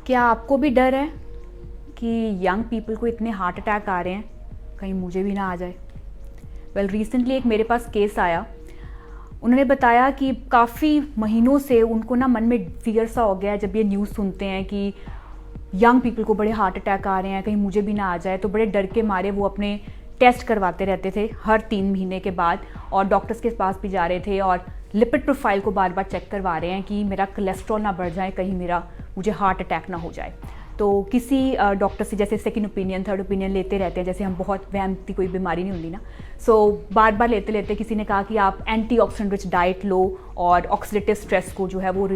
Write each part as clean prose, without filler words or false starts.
क्या आपको भी डर है कि यंग पीपल को इतने हार्ट अटैक आ रहे हैं, कहीं मुझे भी ना आ जाए? रिसेंटली एक मेरे पास केस आया। उन्होंने बताया कि काफ़ी महीनों से उनको ना मन में फियर सा हो गया है जब ये न्यूज़ सुनते हैं कि यंग पीपल को बड़े हार्ट अटैक आ रहे हैं, कहीं मुझे भी ना आ जाए। तो बड़े डर के मारे वो अपने टेस्ट करवाते रहते थे हर 3 महीने के बाद, और डॉक्टर्स के पास भी जा रहे थे और लिपिड प्रोफाइल को बार बार चेक करवा रहे हैं कि मेरा कोलेस्ट्रॉल ना बढ़ जाए, कहीं मुझे हार्ट अटैक ना हो जाए। तो किसी डॉक्टर से जैसे सेकंड ओपिनियन, थर्ड ओपिनियन लेते रहते हैं, जैसे हम बहुत वहम की कोई बीमारी नहीं होती ना। सो बार बार लेते लेते किसी ने कहा कि आप एंटीऑक्सीडेंट रिच डाइट लो और ऑक्सीडेटिव स्ट्रेस को जो है वो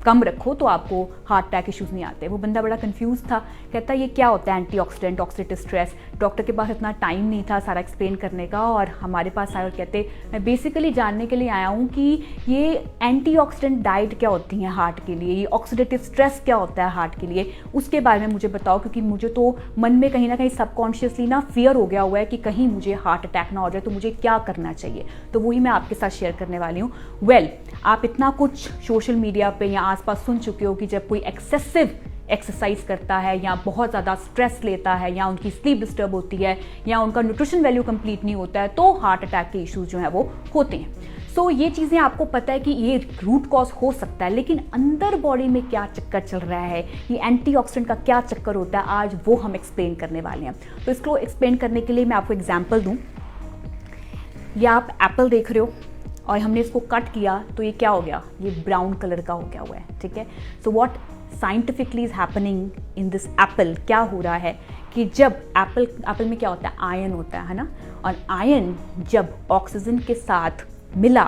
कम रखो तो आपको हार्ट अटैक इश्यूज़ नहीं आते। वो बंदा बड़ा कंफ्यूज था, कहता ये क्या होता है एंटीऑक्सीडेंट, ऑक्सीडेटिव स्ट्रेस। डॉक्टर के पास इतना टाइम नहीं था सारा एक्सप्लेन करने का, और हमारे पास आए और कहते मैं बेसिकली जानने के लिए आया हूँ कि ये एंटीऑक्सीडेंट डाइट क्या होती है हार्ट के लिए, ये ऑक्सीडेटिव स्ट्रेस क्या होता है हार्ट के लिए, उसके बारे में मुझे बताओ, क्योंकि मुझे तो मन में कहीं ना कहीं सबकॉन्शियसली ना फियर हो गया हुआ है कि कहीं मुझे हार्ट अटैक ना हो जाए, तो मुझे क्या करना चाहिए। तो वही मैं आपके साथ शेयर करने वाली हूँ। आप इतना कुछ सोशल मीडिया पे या आसपास सुन चुके हो कि जब कोई एक्सेसिव एक्सरसाइज करता है या बहुत ज़्यादा स्ट्रेस लेता है या उनकी स्लीप डिस्टर्ब होती है या उनका न्यूट्रिशन वैल्यू कंप्लीट नहीं होता है, तो हार्ट अटैक के इश्यूज जो है वो होते हैं। सो ये चीज़ें आपको पता है कि ये रूट कॉज हो सकता है, लेकिन अंदर बॉडी में क्या चक्कर चल रहा है, ये एंटीऑक्सीडेंट का क्या चक्कर होता है, आज वो हम एक्सप्लेन करने वाले हैं। तो इसको एक्सप्लेन करने के लिए मैं आपको एग्जाम्पल दूँ। ये आप एप्पल देख रहे हो और हमने इसको कट किया तो ये क्या हो गया, ये ब्राउन कलर का हो गया हुआ है, ठीक है। So what scientifically is happening in this Apple, क्या हो रहा है कि जब एप्पल में क्या होता है, आयन होता है ना, और आयन जब ऑक्सीजन के साथ मिला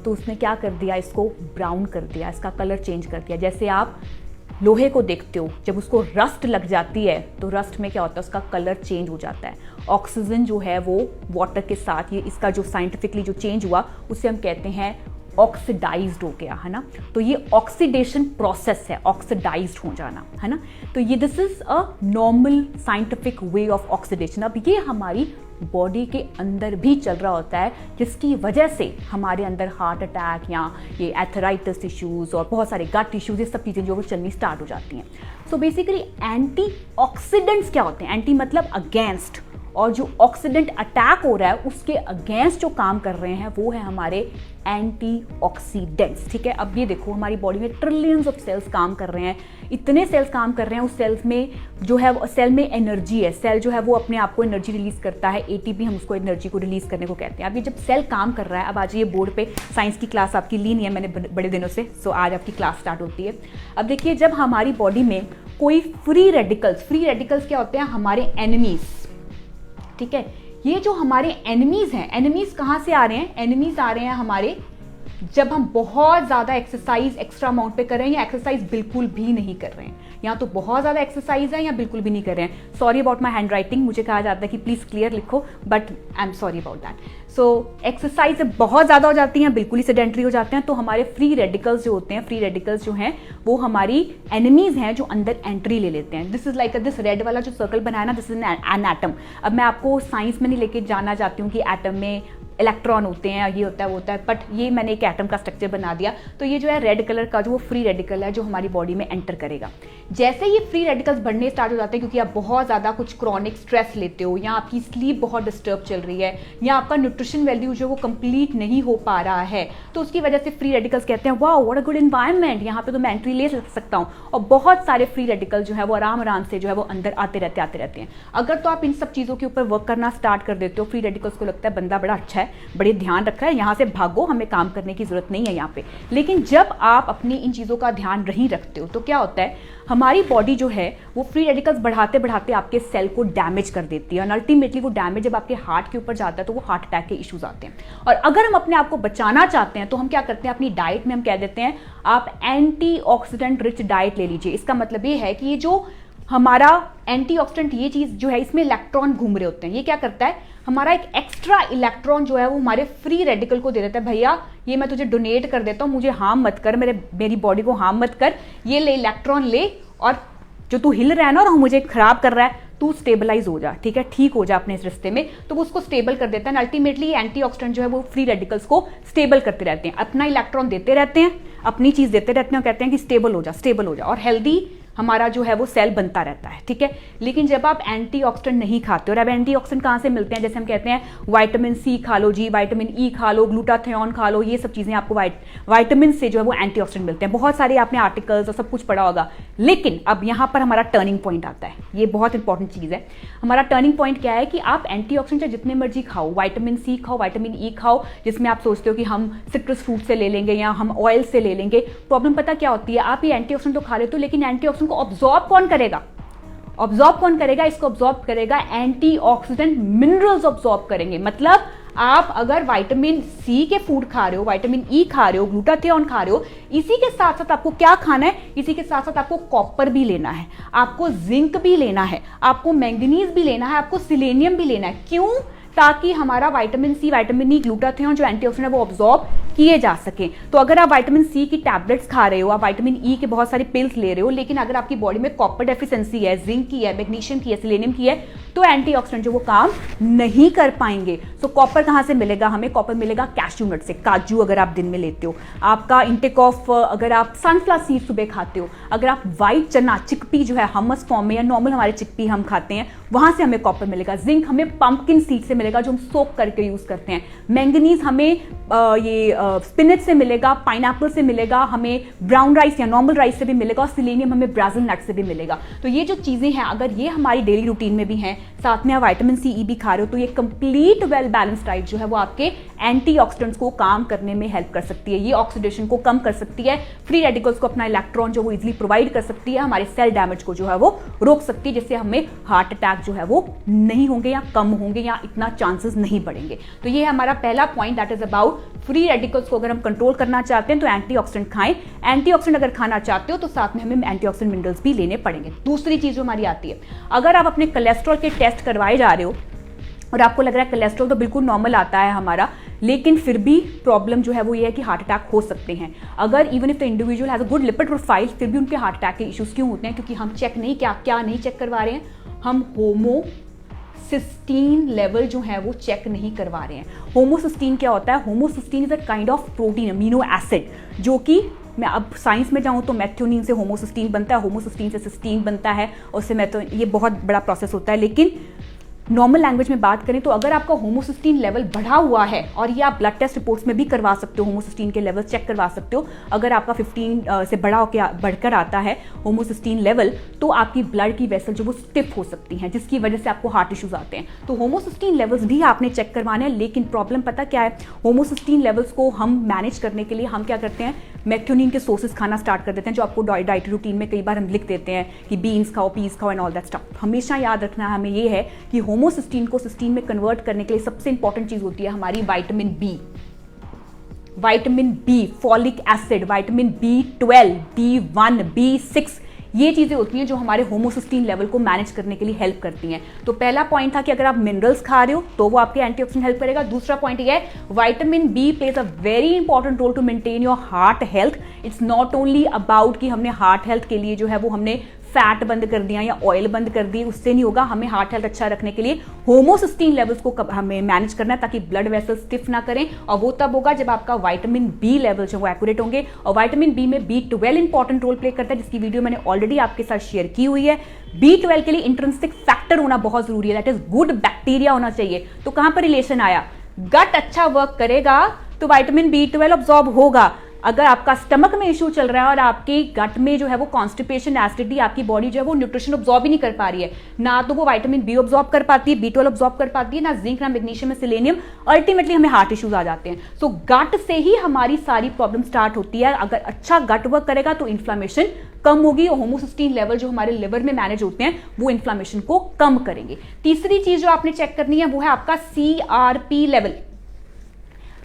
तो उसने क्या कर दिया, इसको ब्राउन कर दिया, इसका कलर चेंज कर दिया। जैसे आप लोहे को देखते हो, जब उसको रस्ट लग जाती है तो रस्ट में क्या होता है, उसका कलर चेंज हो जाता है। ऑक्सीजन जो है वो वाटर के साथ, ये इसका जो साइंटिफिकली जो चेंज हुआ उसे हम कहते हैं ऑक्सीडाइज्ड हो गया, है ना। तो ये ऑक्सीडेशन प्रोसेस है, ऑक्सीडाइज्ड हो जाना, है ना। तो ये this is a normal scientific way of oxidation. अब ये हमारी बॉडी के अंदर भी चल रहा होता है, जिसकी वजह से हमारे अंदर हार्ट अटैक या ये एथराइटिस इश्यूज और बहुत सारे गट इश्यूज, ये सब चीज़ें जो वो चलनी स्टार्ट हो जाती हैं। सो बेसिकली एंटीऑक्सीडेंट्स क्या होते हैं, एंटी मतलब अगेंस्ट, और जो ऑक्सीडेंट अटैक हो रहा है उसके अगेंस्ट जो काम कर रहे हैं वो है हमारे एंटीऑक्सीडेंट्स, ठीक है। अब ये देखो हमारी बॉडी में ट्रिलियंस ऑफ सेल्स काम कर रहे हैं, इतने सेल्स काम कर रहे हैं, उस सेल्स में जो है सेल में एनर्जी है, सेल जो है वो अपने आप को एनर्जी रिलीज करता है, एटीपी हम उसको एनर्जी को रिलीज करने को कहते हैं। अब ये जब सेल काम कर रहा है, अब आज ये बोर्ड पे साइंस की क्लास आपकी ली नहीं है मैंने बड़े दिनों से, सो आज आपकी क्लास स्टार्ट होती है। अब देखिए जब हमारी बॉडी में कोई फ्री रेडिकल्स क्या होते हैं, हमारे एनिमीज, ठीक है। ये जो हमारे एनिमीज हैं, एनिमीज कहाँ से आ रहे हैं, एनिमीज आ रहे हैं हमारे जब हम बहुत ज़्यादा एक्सरसाइज एक्स्ट्रा अमाउंट पे कर रहे हैं या एक्सरसाइज बिल्कुल भी नहीं कर रहे हैं, या तो बहुत ज़्यादा एक्सरसाइज है या बिल्कुल भी नहीं कर रहे हैं। Sorry about my hand writing, मुझे कहा जाता है कि प्लीज़ क्लियर लिखो, but I am sorry about that. So exercise बहुत ज़्यादा हो जाती हैं, बिल्कुल ही सेडेंटरी हो जाते हैं, तो हमारे फ्री रेडिकल्स जो होते हैं, फ्री रेडिकल्स जो हैं वो हमारी एनिमीज हैं जो अंदर एंट्री ले लेते हैं। This is like this red वाला जो सर्कल बनाया ना, दिस इज एन एटम। अब मैं आपको साइंस में नहीं लेके जाना चाहती हूँ कि एटम में इलेक्ट्रॉन होते हैं, ये होता है वो होता है, बट ये मैंने एक एटम का स्ट्रक्चर बना दिया। तो ये जो है रेड कलर का जो वो फ्री रेडिकल है जो हमारी बॉडी में एंटर करेगा। जैसे ये फ्री रेडिकल्स बढ़ने स्टार्ट हो जाते हैं, क्योंकि आप बहुत ज़्यादा कुछ क्रॉनिक स्ट्रेस लेते हो, या आपकी स्लीप बहुत डिस्टर्ब चल रही है, या आपका न्यूट्रिशन वैल्यू जो वो कंप्लीट नहीं हो पा रहा है, तो उसकी वजह से फ्री रेडिकल्स कहते हैं wow what a good environment, यहाँ पे तो मैं एंट्री ले सकता हूँ, और बहुत सारे फ्री रेडिकल जो है वो आराम से जो है वो अंदर आते रहते हैं। अगर तो आप इन सब चीज़ों के ऊपर वर्क करना स्टार्ट कर देते हो, फ्री रेडिकल्स को लगता है बंदा बड़ा अच्छा है, बड़े ध्यान रखा है, यहाँ से भागो, हमें काम करने की जरूरत नहीं है यहाँ पे। लेकिन जब आप अपनी इन चीज़ों का ध्यान नहीं रखते हो तो क्या होता है, हमारी बॉडी जो है वो फ्री रेडिकल्स बढ़ाते बढ़ाते आपके सेल को डैमेज कर देती है, और अल्टीमेटली वो डैमेज जब आपके हार्ट के ऊपर जाता है तो वो हार्ट अटैक के इश्यूज आते हैं। और अगर हम अपने आप को बचाना चाहते हैं तो हम क्या करते हैं, अपनी डाइट में हम कह देते हैं आप एंटीऑक्सीडेंट रिच डाइट ले लीजिए। इसका मतलब ये है कि ये जो हमारा एंटीऑक्सीडेंट ये चीज़ जो है इसमें इलेक्ट्रॉन घूम रहे होते हैं, ये क्या करता है, हमारा एक एक्स्ट्रा इलेक्ट्रॉन जो है वो हमारे फ्री रेडिकल को दे देता है, भैया ये मैं तुझे डोनेट कर देता हूँ, मुझे हार्म मत कर, मेरी बॉडी को हार्म मत कर, ये ले इलेक्ट्रॉन ले, और जो तू हिल रहा है ना और मुझे खराब कर रहा है, तू स्टेबलाइज हो जा, ठीक है, ठीक हो जा अपने इस रिश्ते में। तो वो उसको स्टेबल कर देता है। अल्टीमेटली एंटीऑक्सीडेंट जो है वो फ्री रेडिकल्स को स्टेबल करते रहते हैं, अपना इलेक्ट्रॉन देते रहते हैं, अपनी चीज देते रहते हैं और कहते हैं कि स्टेबल हो जा, स्टेबल हो जा। और हेल्दी हमारा जो है वो सेल बनता रहता है, ठीक है। लेकिन जब आप एंटीऑक्सीडेंट नहीं खाते, और अब एंटीऑक्सीडेंट कहाँ से मिलते हैं, जैसे हम कहते हैं विटामिन सी खा लो जी, विटामिन ई खा लो, ग्लूटाथियोन खा लो, ये सब चीज़ें आपको विटामिन से जो है वो एंटीऑक्सीडेंट मिलते हैं। बहुत सारे आपने आर्टिकल्स और सब कुछ पढ़ा होगा। लेकिन अब यहाँ पर हमारा टर्निंग पॉइंट आता है, ये बहुत इंपॉर्टेंट चीज़ है। हमारा टर्निंग पॉइंट क्या है कि आप एंटीऑक्सीडेंट जितने मर्जी खाओ, विटामिन सी खाओ, विटामिन ई खाओ, जिसमें आप सोचते हो कि हम सिट्रस फ्रूट से ले लेंगे या हम ऑयल से ले लेंगे। प्रॉब्लम पता क्या होती है, आप ये एंटीऑक्सीडेंट तो खा लेते हो, लेकिन एंटीऑक्सीडेंट को ऑब्जॉर्ब कौन करेगा? ऑब्जॉर्ब कौन करेगा? इसको ऑब्जॉर्ब करेगा एंटीऑक्सीडेंट मिनरल्स ऑब्जॉर्ब करेंगे। मतलब आप अगर विटामिन सी के फूड खा रहे हो, विटामिन ई खा रहे हो, ग्लूटाथियोन खा रहे हो, इसी के साथ साथ आपको क्या खाना है? इसी के साथ साथ आपको कॉपर भी लेना है, आपको जिंक भी लेना है, आपको मैंगनीज भी लेना है, आपको सिलेनियम भी लेना है। क्यों? ताकि हमारा vitamin C, vitamin E, glutathione जो एंटीऑक्सीडेंट है वो ऑब्जॉर्ब किए जा सके। तो अगर आप विटामिन सी की टैबलेट्स खा रहे हो, आप विटामिन ई के बहुत सारी पिल्स ले रहे हो, लेकिन अगर आपकी बॉडी में कॉपर डेफिशिएंसी है, जिंक की है, मैग्नीशियम की है, सिलेनियम की है, तो एंटीऑक्सीडेंट जो वो काम नहीं कर पाएंगे। सो कॉपर कहाँ से मिलेगा हमें? कॉपर मिलेगा कैश्यू नट से, काजू अगर आप दिन में लेते हो। आपका इंटेक ऑफ, अगर आप सनफ्लावर सीड सुबह खाते हो, अगर आप व्हाइट चना, चिकपी जो है हमस फॉर्म में या नॉर्मल हमारे चिकपी हम खाते हैं, वहां से हमें कॉपर मिलेगा। जिंक हमें पंपकिन सीड से मिलेगा जो हम सोक करके यूज करते हैं। मैंगनीज हमें स्पिनच से मिलेगा, पाइनएप्पल से मिलेगा, हमें ब्राउन राइस या नॉर्मल राइस से भी मिलेगा, और सिलेनियम हमें ब्राज़िल नट से भी मिलेगा। तो ये जो चीजें हैं अगर ये हमारी डेली रूटीन में भी हैं, साथ में आप विटामिन सी ई भी खा रहे हो, तो ये कंप्लीट वेल बैलेंस डाइट जो है वो आपके एंटीऑक्सीडेंट्स को काम करने में हेल्प कर सकती है। ये ऑक्सीडेशन को कम कर सकती है, फ्री रेडिकल्स को अपना इलेक्ट्रॉन जो वो इजीली प्रोवाइड कर सकती है, हमारे सेल डैमेज को जो है वो रोक सकती है, जिससे हमें हार्ट अटैक जो है वो नहीं होंगे या कम होंगे या इतना चांसेस नहीं बढ़ेंगे। तो ये है हमारा पहला point, that is about free radicals को अगर हम कंट्रोल करना चाहते हैं तो एंटीऑक्सीडेंट खाएं। एंटीऑक्सीडेंट अगर खाना चाहते हो तो साथ में हमें एंटीऑक्सीडेंट मिनरल्स भी लेने पड़ेंगे। दूसरी चीज जो हमारी आती है, अगर आप अपने कोलेस्ट्रॉल के टेस्ट करवाए जा रहे हो और आपको लग रहा है कोलेस्ट्रॉल तो बिल्कुल नॉर्मल आता है हमारा, लेकिन फिर भी प्रॉब्लम जो है वो ये है कि हार्ट अटैक हो सकते हैं। अगर even if the individual has a good lipid profile, फिर भी उनके हार्ट अटैक के इश्यूज क्यों होते हैं? क्योंकि हम चेक नहीं, क्या नहीं चेक करवा रहे हैं, हम होमोसिस्टीन लेवल जो है वो चेक नहीं करवा रहे हैं। होमोसिस्टीन क्या होता है? Homocysteine is a kind of protein, amino acid, जो कि मैं अब साइंस में जाऊं तो मेथियोनिन से होमोसिस्टीन बनता है, होमोसिस्टीन से सिस्टीन बनता है, और उससे ये बहुत बड़ा प्रोसेस होता है। लेकिन नॉर्मल लैंग्वेज में बात करें तो अगर आपका होमोसिस्टीन लेवल बढ़ा हुआ है, और ये आप ब्लड टेस्ट रिपोर्ट्स में भी करवा सकते हो, होमोसिस्टीन के लेवल चेक करवा सकते हो, अगर आपका 15 से बढ़कर आता है होमोसिस्टीन लेवल, तो आपकी ब्लड की वेसल जो वो स्टिफ हो सकती हैं, जिसकी वजह से आपको हार्ट इश्यूज आते हैं। तो होमोसिस्टीन लेवल्स भी आपने चेक करवाने हैं। लेकिन प्रॉब्लम पता क्या है, होमोसिस्टीन लेवल्स को हम मैनेज करने के लिए हम क्या करते हैं, मेथियोनिन के सोर्सेज खाना स्टार्ट कर देते हैं, जो आपको डाइट रूटीन में कई बार हम लिख देते हैं कि बीन्स खाओ, पीस खाओ एंड ऑल दैट स्टफ। हमेशा याद रखना हमें ये है कि होमोसिस्टीन को सिस्टीन में कन्वर्ट करने के लिए सबसे इंपॉर्टेंट चीज होती है हमारी vitamin B, folic acid, vitamin B12, B1, B6, ये चीजें होती हैं जो हमारे होमोसिस्टीन लेवल को मैनेज करने के लिए हेल्प करती हैं। तो पहला पॉइंट था कि अगर आप मिनरल्स खा रहे हो तो वो आपके एंटीऑक्सीडेंट हेल्प करेगा। दूसरा पॉइंट ये है, vitamin B plays a very important role to maintain your heart health. It's not only about कि हमने हार्ट हेल्थ के लिए जो है वो हमने फैट बंद कर दिया या ऑयल बंद कर दी, उससे नहीं होगा। हमें हार्ट हेल्थ अच्छा रखने के लिए होमोसिस्टीन लेवल्स को हमें मैनेज करना है, ताकि ब्लड वेसल स्टिफ ना करें, और वो तब होगा जब आपका विटामिन बी लेवल जो वो एक्यूरेट होंगे। और विटामिन बी में B12 इंपॉर्टेंट रोल प्ले करता है, जिसकी वीडियो मैंने ऑलरेडी आपके साथ शेयर की हुई है। B12 के लिए इंट्रिंसिक फैक्टर होना बहुत जरूरी है, दैट इज गुड बैक्टीरिया होना चाहिए। तो कहां पर रिलेशन आया, गट अच्छा वर्क करेगा तो विटामिन B12 अब्सॉर्ब होगा। अगर आपका स्टमक में इशू चल रहा है और आपके गट में जो है वो कॉन्स्टिपेशन, एसिडिटी, आपकी बॉडी जो है वो न्यूट्रिशन अब्सॉर्ब ही नहीं कर पा रही है, ना तो वो विटामिन बी अब्सॉर्ब कर पाती है, B12 अब्सॉर्ब कर पाती है, ना जिंक, ना मैग्नीशियम, ना सिलेनियम, अल्टीमेटली हमें हार्ट इश्यूज आ जाते हैं। सो गट से ही हमारी सारी प्रॉब्लम स्टार्ट होती है। अगर अच्छा गट वर्क करेगा तो इन्फ्लामेशन कम होगी, और होमोसिस्टीन लेवल जो हमारे लिवर में मैनेज होते हैं वो इन्फ्लामेशन को कम करेंगे। तीसरी चीज जो आपने चेक करनी है वो है आपका CRP लेवल,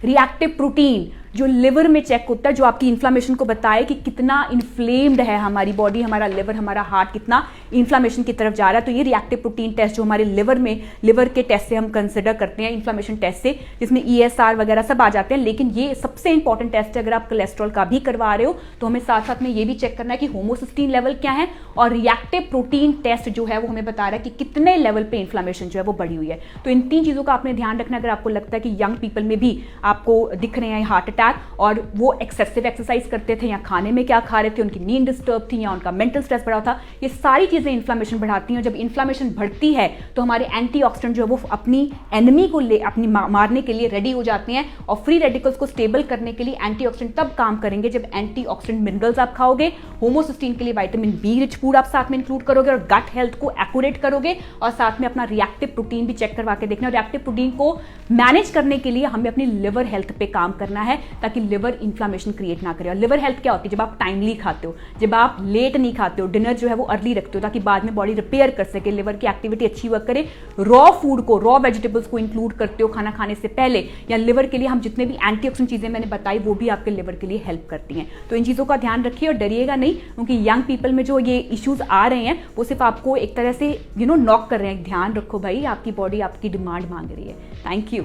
रिएक्टिव प्रोटीन, जो लिवर में चेक होता है, जो आपकी इन्फ्लामेशन को बताए कि कितना इन्फ्लेम्ड है हमारी बॉडी, हमारा लिवर, हमारा हार्ट कितना इन्फ्लामेशन की तरफ जा रहा है। तो ये रिएक्टिव प्रोटीन टेस्ट जो हमारे लिवर के टेस्ट से हम कंसिडर करते हैं, इन्फ्लामेशन टेस्ट से, जिसमें ESR वगैरह सब आ जाते हैं। लेकिन ये सबसे इंपॉर्टेंट टेस्ट है। अगर आप कोलेस्ट्रॉल का भी करवा रहे हो तो हमें साथ साथ में ये भी चेक करना है कि होमोसिस्टीन लेवल क्या है, और रिएक्टिव प्रोटीन टेस्ट जो है वो हमें बता रहा है कि कितने लेवल पे इन्फ्लामेशन जो है वो बढ़ी हुई है। तो इन तीन चीजों का आपने ध्यान रखना। अगर आपको लगता है कि यंग पीपल में भी आपको दिख रहे हैं हार्ट अटैक अटैक, और वो एक्सेसिव एक्सरसाइज करते थे या खाने में क्या खा रहे थे, उनकी नींद डिस्टर्ब थी या उनका मेंटल स्ट्रेस बढ़ा था, ये सारी चीज़ें इन्फ्लामेशन बढ़ाती हैं। जब इन्फ्लामेशन बढ़ती है तो हमारे एंटीऑक्सीडेंट जो है वो अपनी एनिमी को अपनी मारने के लिए रेडी हो जाते हैं, और फ्री रेडिकल्स को स्टेबल करने के लिए एंटीऑक्सीडेंट तब काम करेंगे जब एंटीऑक्सीडेंट मिनरल्स आप खाओगे, होमोसिस्टीन के लिए विटामिन बी रिच फूड आप साथ में इंक्लूड करोगे, और गट हेल्थ को एक्यूरेट करोगे, और साथ में अपना रिएक्टिव प्रोटीन भी चेक करवा के देखना। और रिएक्टिव प्रोटीन को मैनेज करने के लिए हमें अपनी लिवर हेल्थ पे काम करना है ताकि लिवर इन्फ्लामेशन क्रिएट ना करे। और लिवर हेल्थ क्या होती है? जब आप टाइमली खाते हो, जब आप लेट नहीं खाते हो, डिनर जो है वो अर्ली रखते हो ताकि बाद में बॉडी रिपेयर कर सके, लिवर की एक्टिविटी अच्छी वर्क करे, रॉ फूड को, रॉ वेजिटेबल्स को इंक्लूड करते हो खाना खाने से पहले, या लिवर के लिए हम जितने भी एंटीऑक्सीडेंट चीजें मैंने बताई वो भी आपके लिवर के लिए हेल्प करती हैं। तो इन चीजों का ध्यान रखिए और डरिएगा नहीं, क्योंकि यंग पीपल में जो ये इश्यूज आ रहे हैं वो सिर्फ आपको एक तरह से नॉक कर रहे हैं। ध्यान रखो भाई, आपकी बॉडी आपकी डिमांड मांग रही है। Thank you.